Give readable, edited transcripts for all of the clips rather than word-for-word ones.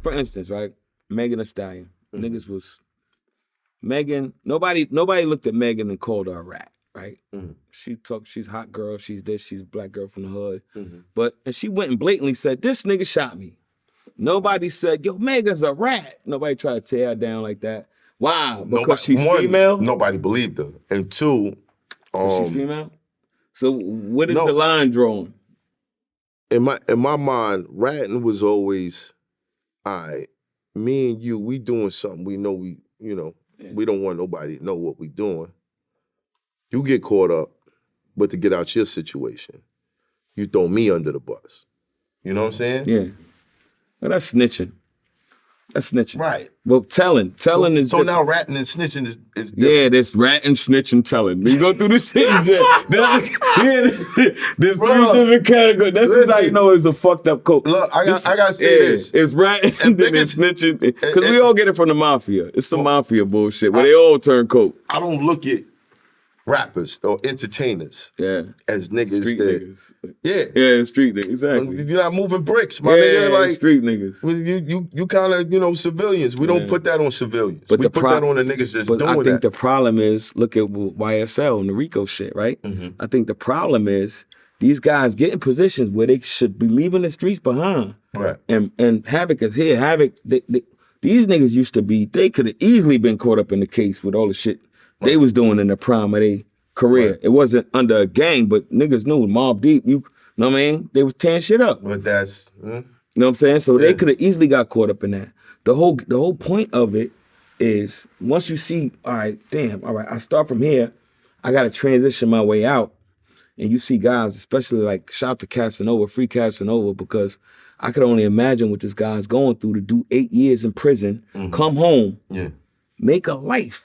for instance, right? Megan Thee Stallion. Niggas was Megan. Nobody looked at Megan and called her a rat, right? She's hot girl. She's this. She's a black girl from the hood. And she went and blatantly said, "This nigga shot me." Nobody said, "Yo, Megan's a rat." Nobody tried to tear her down like that. Why? Because she's female? Nobody believed her. And two, she's female? So what is the line drawn? In my mind, ratting was always, all right, me and you, we doing something. We know we don't want nobody to know what we doing. You get caught up, but to get out your situation, you throw me under the bus. You know what I'm saying? Yeah. Well, that's snitching. That's snitching. Right. Well, telling is so different. now ratting and snitching is different. Yeah, there's ratting, snitching, telling. You go through the shit. There's three different categories. That's how you know it's a fucked up code. Look, I gotta say this. It's ratting, then it's snitching. Because we all get it from the mafia. It's some mafia bullshit where they all turn coke. I don't look at rappers or entertainers as niggas Street that niggas. Yeah, street niggas, exactly. You're not moving bricks, my nigga. Like street niggas. You kind of, civilians. We don't put that on civilians. But we put that on the niggas that's doing that. I think the problem is, look at YSL and the RICO shit, right? I think the problem is these guys get in positions where they should be leaving the streets behind. Right. And Havoc is here. Havoc, these niggas used to be, they could have easily been caught up in the case with all the shit they was doing in the prime of their career. Right. It wasn't under a gang, but niggas knew Mobb Deep, you know what I mean? They was tearing shit up. But that's... You know what I'm saying? So they could have easily got caught up in that. The whole point of it is, once you see, all right, I start from here, I got to transition my way out. And you see guys, especially like, shout out to Casanova, free Casanova, because I could only imagine what this guy's going through to do 8 years in prison, come home, make a life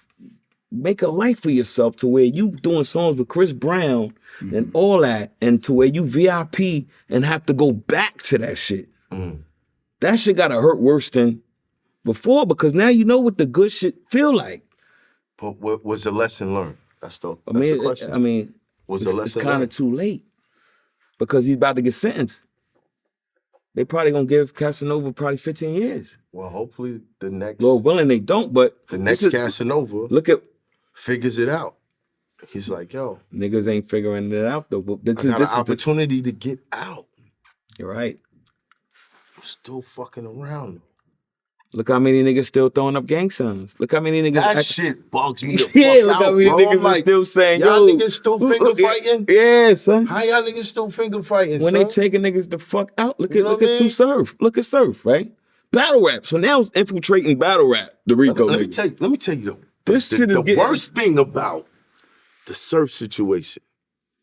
for yourself to where you doing songs with Chris Brown and all that, and to where you VIP and have to go back to that shit. That shit gotta hurt worse than before, because now you know what the good shit feel like. But what was the lesson learned? That's the question. It's kind of too late, because he's about to get sentenced. They probably gonna give Casanova probably 15 years. Well, hopefully the next... Lord willing, they don't, but... The next Casanova... Look at... Figures it out. He's like, yo. Niggas ain't figuring it out, though. But I got an opportunity to get out. You're right. I'm still fucking around. Look how many niggas still throwing up gang signs. Look how many niggas... That shit bugs me the fuck look out, how many bro. niggas are still saying, y'all niggas still finger fighting? Yeah, son. How y'all niggas still finger fighting, when they taking niggas the fuck out, look at Tsu Surf. Look at Surf, right? Battle rap. So now it's infiltrating battle rap, the RICO niggas. Let me tell you though. The worst thing about the Surf situation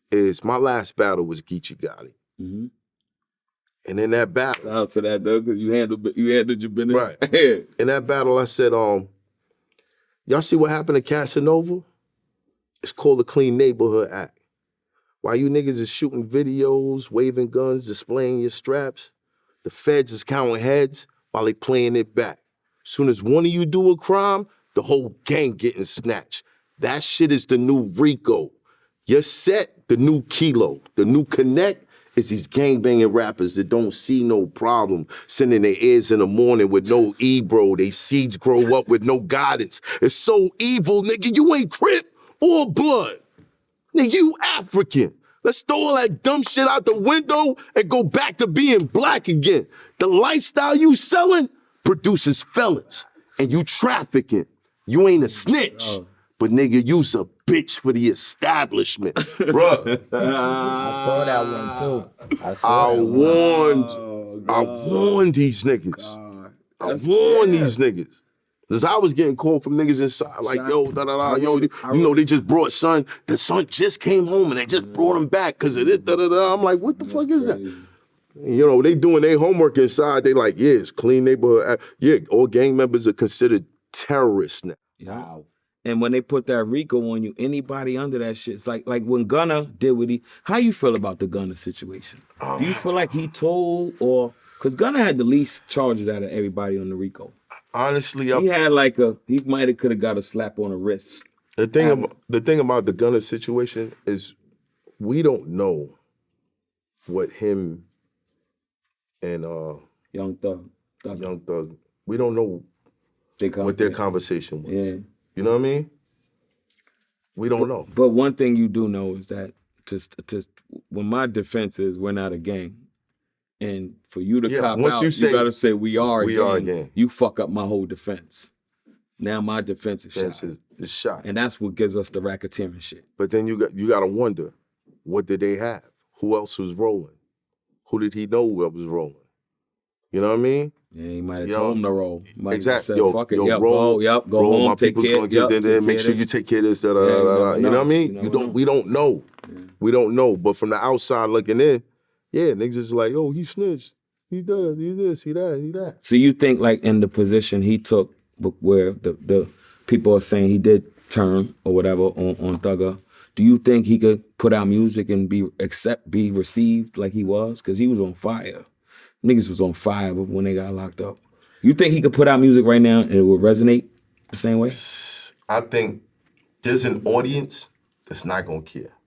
is my last battle was Geechee Gotti. And in that battle... Shout out to that, though, because you handled your business. Right. In that battle, I said, y'all see what happened to Casanova? It's called the Clean Neighborhood Act. While you niggas is shooting videos, waving guns, displaying your straps, the feds is counting heads while they playing it back. Soon as one of you do a crime, the whole gang getting snatched. That shit is the new RICO. Your set, the new Kilo. The new Connect is these gangbanging rappers that don't see no problem sending their ears in the morning with no bro. They seeds grow up with no guidance. It's so evil, nigga. You ain't Crip or Blood. Nigga, you African. Let's throw all that dumb shit out the window and go back to being black again. The lifestyle you selling produces felons, and you trafficking. You ain't a snitch, but nigga, you's a bitch for the establishment. Bruh. I saw that one too. I warned these niggas. I warned these niggas. Cause I was getting called from niggas inside, like, yo, yo, you know, they just brought son. The son just came home and they just brought him back because of this, I'm like, what the fuck is that? You know, they doing their homework inside. They like, yeah, it's clean neighborhood. Yeah, all gang members are considered terrorists now. Wow. And when they put that RICO on you, anybody under that shit, it's like when Gunna did what how you feel about the Gunna situation? Do you feel like he told, or, because Gunna had the least charges out of everybody on the RICO. Honestly, he had like he could have got a slap on the wrist. The thing about the Gunna situation is we don't know what him and Young Thug We don't know what their conversation was. Yeah. You know what I mean? We don't know. But one thing you do know is that just when my defense is we're not a gang, and for you to cop out, you gotta say we are a gang. You fuck up my whole defense. Now my defense is shot. Is shot. And that's what gives us the racketeering shit. But then you gotta wonder, what did they have? Who else was rolling? Who did he know who was rolling? You know what I mean? Yeah, he might have told him to roll. Exactly. Said, fuck it. Roll, go roll, home, my take people's care. Gonna get there, make sure you take care of this. You know what I mean? We don't know. Yeah. We don't know. But from the outside looking in, niggas is like, oh, he snitched. He does, he this, he that, he that. So you think like in the position he took where the people are saying he did turn or whatever on Thugger, do you think he could put out music and be received like he was? Because he was on fire. Niggas was on fire when they got locked up. You think he could put out music right now and it would resonate the same way? I think there's an audience that's not gonna care.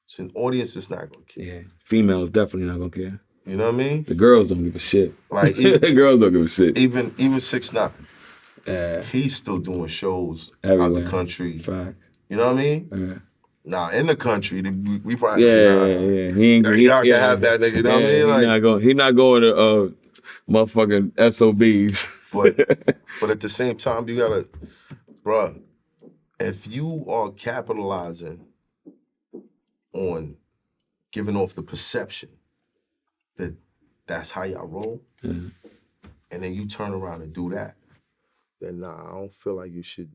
It's an audience that's not gonna care. Yeah, females definitely not gonna care. You know what I mean? The girls don't give a shit. Like the girls don't give a shit. Even 6ix9ine. He's still doing shows everywhere. Out the country. Fact. You know what I mean? Now in the country, we probably He y'all can have that nigga. You know what I mean? He not going to motherfucking SOBs. but at the same time, you gotta, bruh, if you are capitalizing on giving off the perception that that's how y'all roll, and then you turn around and do that, then I don't feel like you should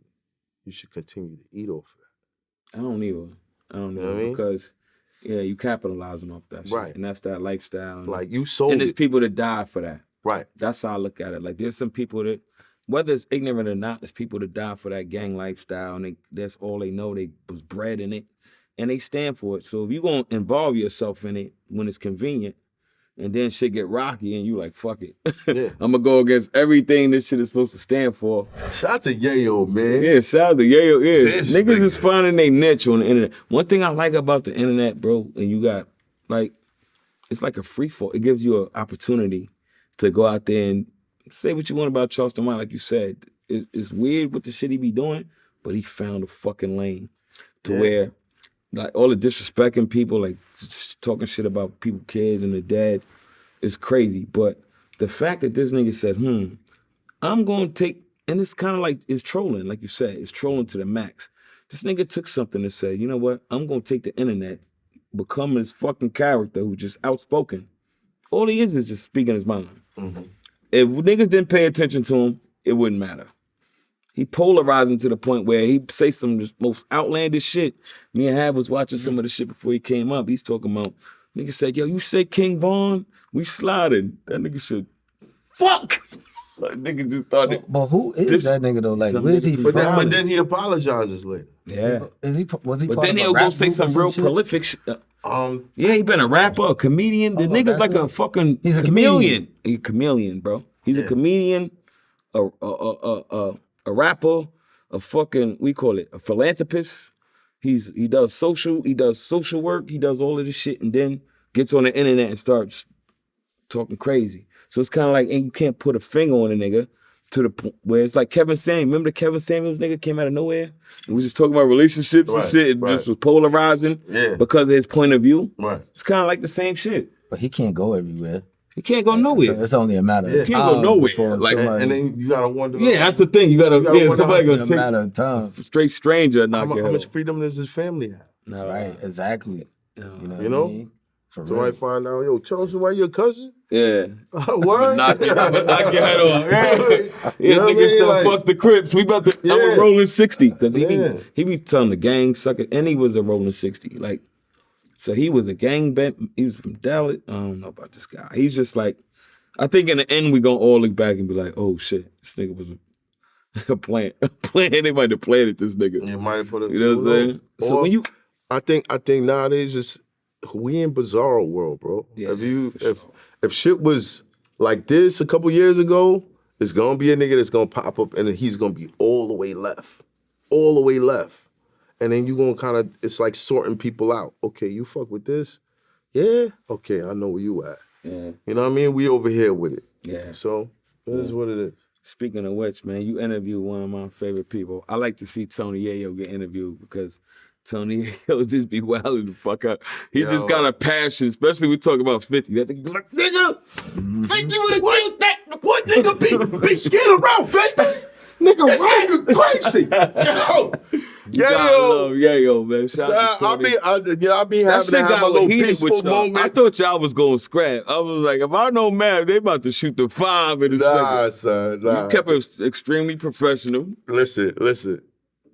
continue to eat off of that. I don't either. You know what I mean? Because you capitalizing off that shit. Right. And that's that lifestyle. Like you sold and there's people that die for that. Right. That's how I look at it. Like there's some people that, whether it's ignorant or not, there's people that die for that gang lifestyle and that's all they know. They was bred in it and they stand for it. So if you're going to involve yourself in it when it's convenient and then shit get rocky and you like, fuck it. I'm going to go against everything this shit is supposed to stand for. Shout out to Yayo, man. Yeah, shout out to Yayo. Yeah, niggas is finding their niche on the internet. One thing I like about the internet, bro, and you got, like, it's like a free fall. It gives you an opportunity to go out there and say what you want about Charleston White, like you said. It's weird what the shit he be doing, but he found a fucking lane to where, like, all the disrespecting people, like, just talking shit about people, kids, and the dead is crazy. But the fact that this nigga said, I'm going to take, and it's kind of like, it's trolling, like you said. It's trolling to the max. This nigga took something and said, you know what? I'm going to take the internet, become this fucking character who just outspoken. All he is just speaking his mind. Mm-hmm. If niggas didn't pay attention to him, it wouldn't matter. He polarizing to the point where he say some of the most outlandish shit. Me and Havoc was watching some of the shit before he came up. He's talking about, nigga said, yo, you say King Von? We sliding. That nigga said, fuck! Like, nigga just started. But who is that nigga though? Like, where's he from? But then he apologizes later. Yeah. Was he but then he'll go say some real prolific shit. Yeah, he been a rapper, a comedian. The nigga's like a fucking chameleon. He's a chameleon, bro. He's a comedian, a rapper, a fucking, we call it, a philanthropist. He does social work, he does all of this shit, and then gets on the internet and starts talking crazy. So it's kind of like, and you can't put a finger on a nigga to the point where it's like Kevin Samuels. Remember the Kevin Samuels nigga came out of nowhere? And was just talking about relationships and shit, and just was polarizing because of his point of view. Right. It's kind of like the same shit. But he can't go everywhere. He can't go nowhere. So it's only a matter of time. He can't go nowhere. Like, and then you gotta wonder. Yeah, that's the thing. You gotta somebody gonna take a matter of time. A straight stranger knock your head how much freedom does his family have? Right, exactly. You know? What I mean? So I find out, yo, Charleston White, your cousin? Yeah. Word? Knock your head off. Yeah, nigga said, like, fuck the Crips. We about to, I'm a rolling 60. Because he be telling the gang sucker, and he was a rolling 60. Like, so he was a gang bent, he was from Dallas. I don't know about this guy. He's just like, I think in the end, we gonna all look back and be like, oh shit, this nigga was a plan. They might have planted this nigga. You might have put it. You know what I'm saying? So when you, I think nowadays it's, we in bizarro world, bro. Yeah, if shit was like this a couple years ago, it's gonna be a nigga that's gonna pop up and he's gonna be all the way left. And then you gonna kind of, it's like sorting people out. Okay, you fuck with this? Yeah? Okay, I know where you at. Yeah. You know what I mean? We over here with it. Yeah. So It is what it is. Speaking of which, man, you interviewed one of my favorite people. I like to see Tony Yayo get interviewed because Tony Yayo just be wilding the fuck out. He just got a passion, especially we talk about 50. That nigga be like, nigga, 50 would have killed that. What nigga be scared around 50? Nigga, this nigga crazy. Yo, love Yayo, man. Shout out to Tony. I be having to have a little peaceful moment. I thought y'all was going to scrap. I was like, if I know Math, they about to shoot the 5 in the second. Son, nah. You kept it extremely professional. Listen.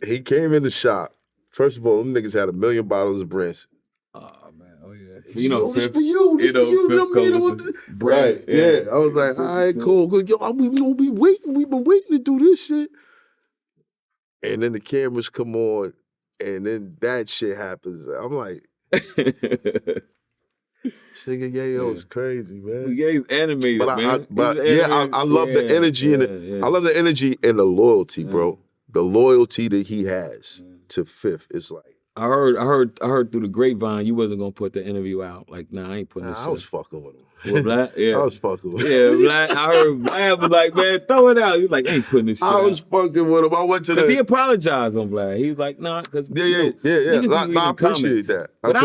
He came in the shop. First of all, them niggas had 1 million bottles of Branson. Oh, man. Oh, yeah. This for you. This for you. Right. Yeah. I was like, all right, cool. Yo, we gonna be waiting. We've been waiting to do this shit. And then the cameras come on, and then that shit happens. I'm like, this nigga Yayo is crazy, man. Yeah, he's animated, man. I love the energy I love the energy and the loyalty, bro. The loyalty that he has to Fifth is like. I heard through the grapevine you wasn't gonna put the interview out. Like, nah, I ain't putting this. I was fucking with him. With Black? Yeah. I was fucking with him. Yeah, Black. I heard Black was like, man, throw it out. He was like, I ain't putting this shit out. I was fucking with him. I went to because he apologized on Black. He was like, nah, because yeah. I appreciate that. But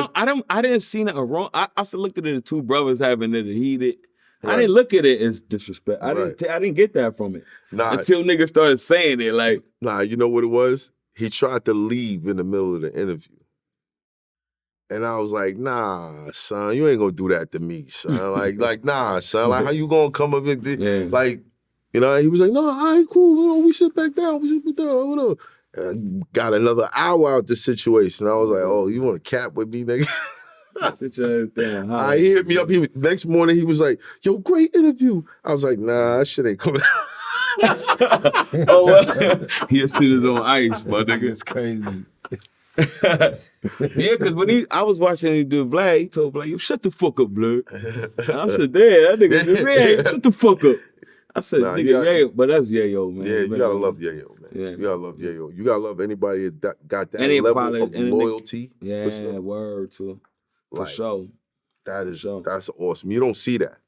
I didn't see nothing wrong. I looked at it as two brothers having it heated. Right. I didn't look at it as disrespect. I didn't get that from it until niggas started saying it. Like, you know what it was? He tried to leave in the middle of the interview. And I was like, nah, son, you ain't gonna do that to me, son. like, nah, son. Like, how you gonna come up with like, he was like, no, all right, cool. We sit back down. Whatever. And I got another hour out the situation. I was like, oh, you want to cap with me, nigga? Sit your ass down. He hit me up. Next morning, he was like, yo, great interview. I was like, nah, that shit ain't coming out. He has seen his own ice, my nigga. It's crazy. Yeah, because when I was watching him do Vlad, he told Vlad, yo, shut the fuck up, Vlad. I said, damn, that nigga said, man, shut the fuck up. I said, nigga, Yayo, but that's Yayo, man. Yeah, you gotta love Yayo, man. Yeah. You gotta love Yayo. You gotta love anybody that got that level of loyalty. Yeah, word to for sure. That's awesome. You don't see that.